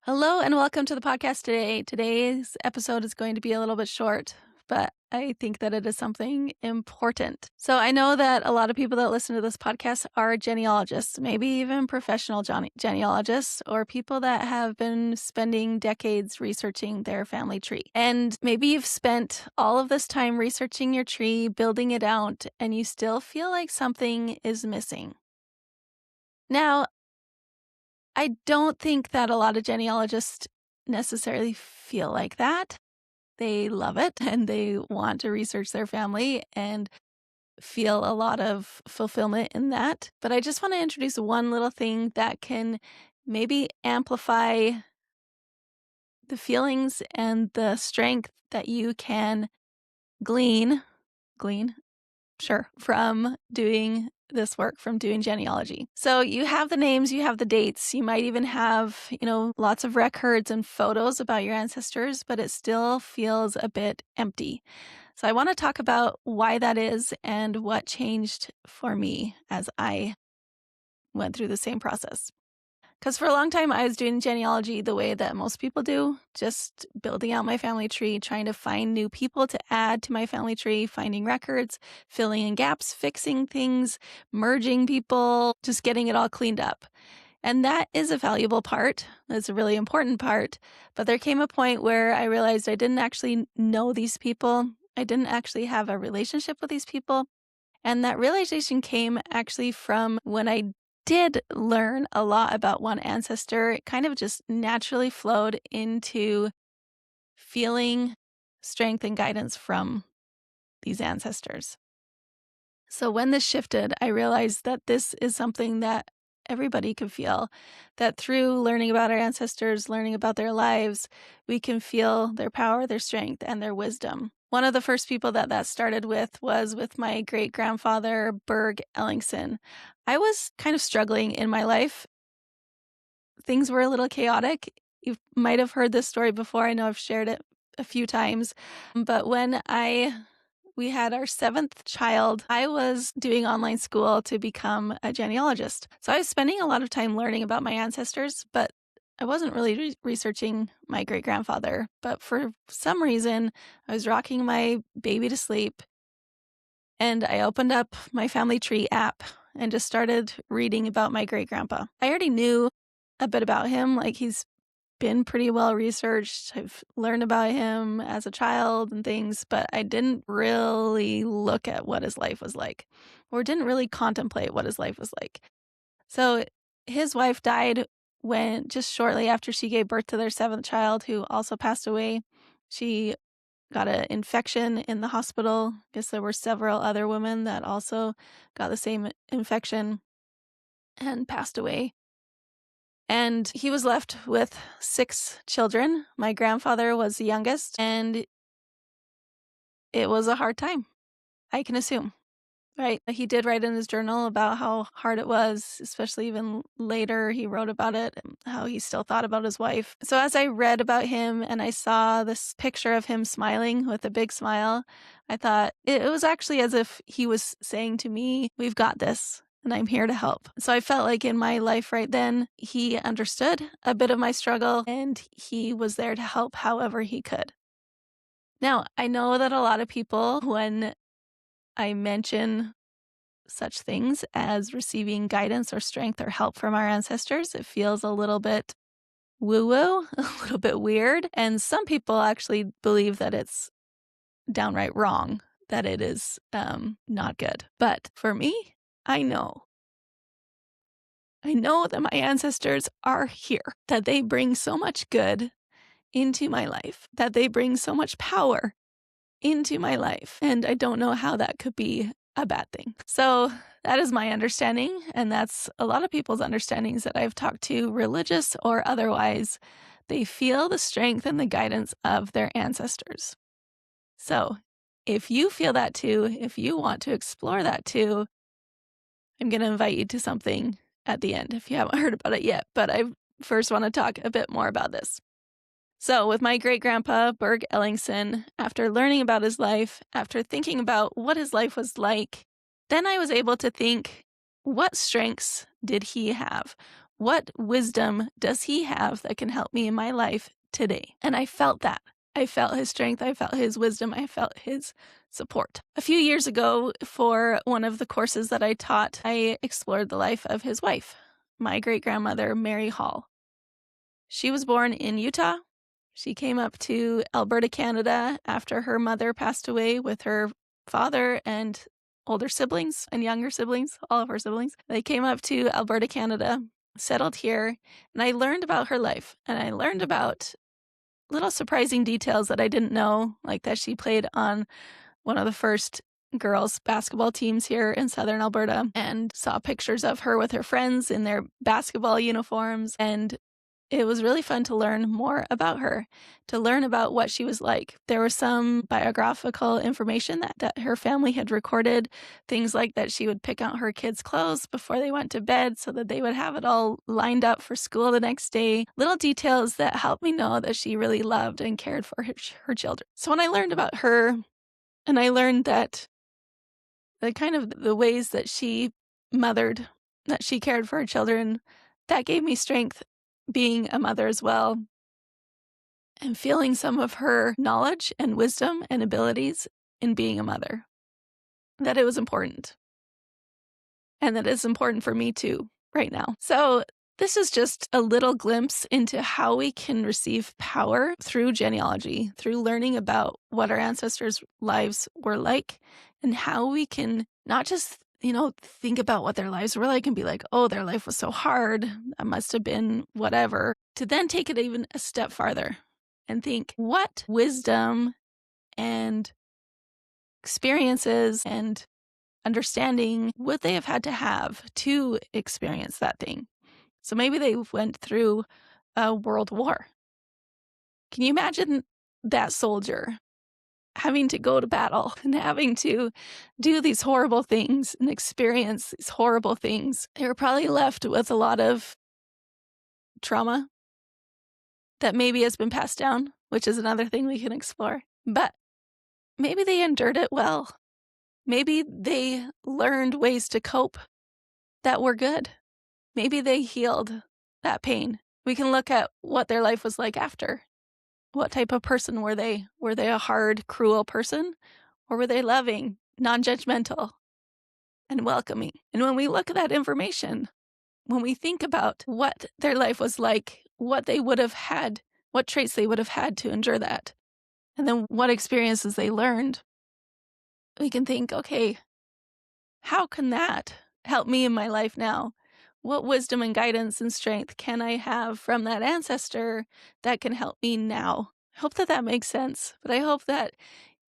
Hello and welcome to the podcast today. Today's episode is going to be a little bit short, but I think that it is something important. So I know that a lot of people that listen to this podcast are genealogists, maybe even professional genealogists, or people that have been spending decades researching their family tree. And maybe you've spent all of this time researching your tree, building it out, and you still feel like something is missing. Now, I don't think that a lot of genealogists necessarily feel like that. They love it and they want to research their family and feel a lot of fulfillment in that. But I just want to introduce one little thing that can maybe amplify the feelings and the strength that you can glean, glean, sure, from doing this work, from doing genealogy. So you have the names, you have the dates, you might even have, lots of records and photos about your ancestors, but it still feels a bit empty. So I want to talk about why that is and what changed for me as I went through the same process. Because for a long time, I was doing genealogy the way that most people do, just building out my family tree, trying to find new people to add to my family tree, finding records, filling in gaps, fixing things, merging people, just getting it all cleaned up. And that is a valuable part. That's a really important part. But there came a point where I realized I didn't actually know these people. I didn't actually have a relationship with these people. And that realization came actually from when I did learn a lot about one ancestor. It kind of just naturally flowed into feeling strength and guidance from these ancestors. So when this shifted, I realized that this is something that everybody could feel, that through learning about our ancestors, learning about their lives, we can feel their power, their strength, and their wisdom. One of the first people that started with was with my great-grandfather, Berg Ellingson. I was kind of struggling in my life. Things were a little chaotic. You might have heard this story before. I know I've shared it a few times. But when we had our seventh child, I was doing online school to become a genealogist. So I was spending a lot of time learning about my ancestors, but I wasn't really researching my great-grandfather. But for some reason, I was rocking my baby to sleep, and I opened up my family tree app and just started reading about my great-grandpa. I already knew a bit about him, like he's been pretty well researched. I've learned about him as a child and things, but I didn't really look at what his life was like, or didn't really contemplate what his life was like. So his wife died when just shortly after she gave birth to their seventh child, who also passed away. She got an infection in the hospital. I guess there were several other women that also got the same infection and passed away. And he was left with 6 children. My grandfather was the youngest, and it was a hard time, I can assume, right? He did write in his journal about how hard it was, especially even later he wrote about it, and how he still thought about his wife. So as I read about him and I saw this picture of him smiling with a big smile, I thought it was actually as if he was saying to me, "We've got this, and I'm here to help." So I felt like in my life right then, he understood a bit of my struggle and he was there to help however he could. Now, I know that a lot of people, when I mention such things as receiving guidance or strength or help from our ancestors, it feels a little bit woo-woo, a little bit weird. And some people actually believe that it's downright wrong, that it is not good. But for me, I know that my ancestors are here, that they bring so much good into my life, that they bring so much power into my life. And I don't know how that could be a bad thing. So that is my understanding. And that's a lot of people's understandings that I've talked to, religious or otherwise. They feel the strength and the guidance of their ancestors. So if you feel that too, if you want to explore that too, I'm going to invite you to something at the end if you haven't heard about it yet. But I first want to talk a bit more about this. So with my great-grandpa, Berg Ellingson, after learning about his life, after thinking about what his life was like, then I was able to think, what strengths did he have? What wisdom does he have that can help me in my life today? And I felt that. I felt his strength. I felt his wisdom. I felt his support. A few years ago, for one of the courses that I taught, I explored the life of his wife, my great-grandmother, Mary Hall. She was born in Utah. She came up to Alberta, Canada after her mother passed away with her father and older siblings and younger siblings, all of her siblings. They came up to Alberta, Canada, settled here, and I learned about her life. And I learned about little surprising details that I didn't know, like that she played on one of the first girls' basketball teams here in southern Alberta, and saw pictures of her with her friends in their basketball uniforms. And it was really fun to learn more about her, to learn about what she was like. There was some biographical information that her family had recorded, things like that she would pick out her kids' clothes before they went to bed so that they would have it all lined up for school the next day. Little details that helped me know that she really loved and cared for her children. So when I learned about her, and I learned that the ways that she mothered, that she cared for her children, that gave me strength being a mother as well, and feeling some of her knowledge and wisdom and abilities in being a mother, that it was important, and that it's important for me too right now. So this is just a little glimpse into how we can receive power through genealogy, through learning about what our ancestors' lives were like, and how we can not just think about what their lives were like and be like, oh, their life was so hard, that must have been whatever, to then take it even a step farther and think, what wisdom and experiences and understanding would they have had to have to experience that thing? So maybe they went through a world war. Can you imagine that soldier having to go to battle and having to do these horrible things and experience these horrible things? They were probably left with a lot of trauma that maybe has been passed down, which is another thing we can explore. But maybe they endured it well. Maybe they learned ways to cope that were good. Maybe they healed that pain. We can look at what their life was like after. What type of person were they? Were they a hard, cruel person? Or were they loving, non-judgmental, and welcoming? And when we look at that information, when we think about what their life was like, what they would have had, what traits they would have had to endure that, and then what experiences they learned, we can think, okay, how can that help me in my life now? What wisdom and guidance and strength can I have from that ancestor that can help me now? I hope that makes sense, but I hope that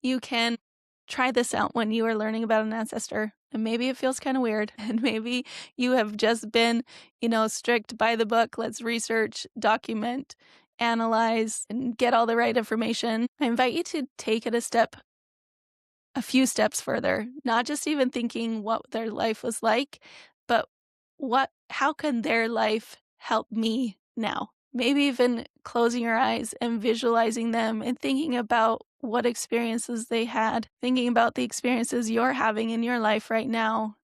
you can try this out when you are learning about an ancestor. And maybe it feels kind of weird, and maybe you have just been, strict by the book. Let's research, document, analyze, and get all the right information. I invite you to take it a few steps further, not just even thinking what their life was like, but how can their life help me now? Maybe even closing your eyes and visualizing them and thinking about what experiences they had, thinking about the experiences you're having in your life right now,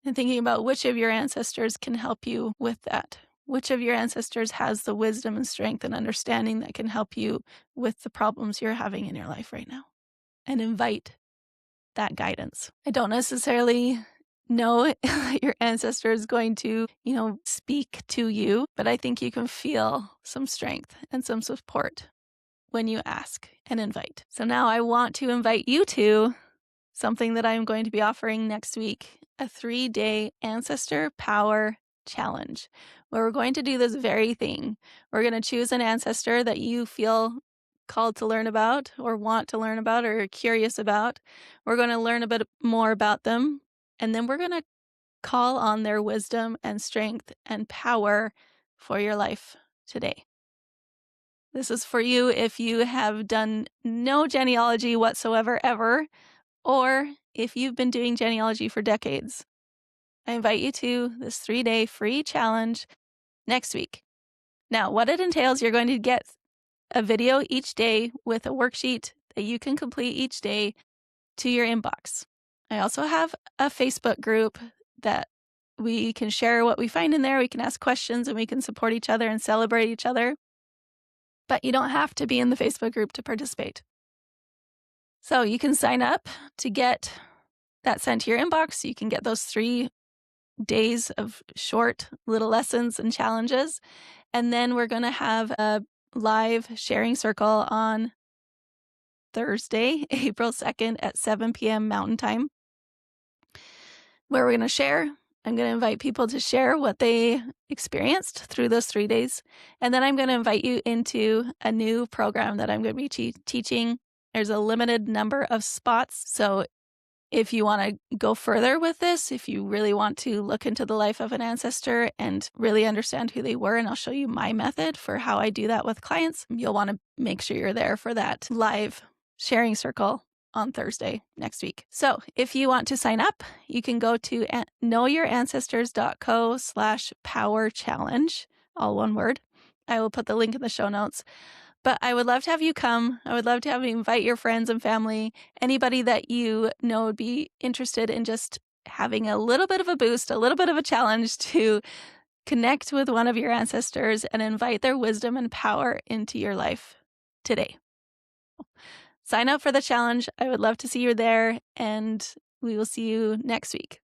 and thinking about which of your ancestors can help you with that. Which of your ancestors has the wisdom and strength and understanding that can help you with the problems you're having in your life right now? And invite that guidance. I don't necessarily know your ancestor is going to, speak to you, but I think you can feel some strength and some support when you ask and invite. So now I want to invite you to something that I'm going to be offering next week, a 3-day Ancestor Power Challenge, where we're going to do this very thing. We're going to choose an ancestor that you feel called to learn about or want to learn about or are curious about. We're going to learn a bit more about them, and then we're going to call on their wisdom and strength and power for your life today. This is for you if you have done no genealogy whatsoever ever, or if you've been doing genealogy for decades. I invite you to this 3-day free challenge next week. Now, what it entails, you're going to get a video each day with a worksheet that you can complete each day to your inbox. I also have a Facebook group that We can share what we find in there. We can ask questions and we can support each other and celebrate each other. But you don't have to be in the Facebook group to participate. So you can sign up to get that sent to your inbox. You can get those 3 days of short little lessons and challenges. And then we're going to have a live sharing circle on Thursday, April 2nd at 7 p.m. Mountain Time, where we're going to share. I'm going to invite people to share what they experienced through those 3 days. And then I'm going to invite you into a new program that I'm going to be teaching. There's a limited number of spots. So if you want to go further with this, if you really want to look into the life of an ancestor and really understand who they were, and I'll show you my method for how I do that with clients, you'll want to make sure you're there for that live sharing circle on Thursday next week. So if you want to sign up, you can go to knowyourancestors.co/power challenge, all one word. I will put the link in the show notes. But I would love to have you come. I would love to have you invite your friends and family, anybody that you know would be interested in just having a little bit of a boost, a little bit of a challenge to connect with one of your ancestors and invite their wisdom and power into your life today. Sign up for the challenge. I would love to see you there, and we will see you next week.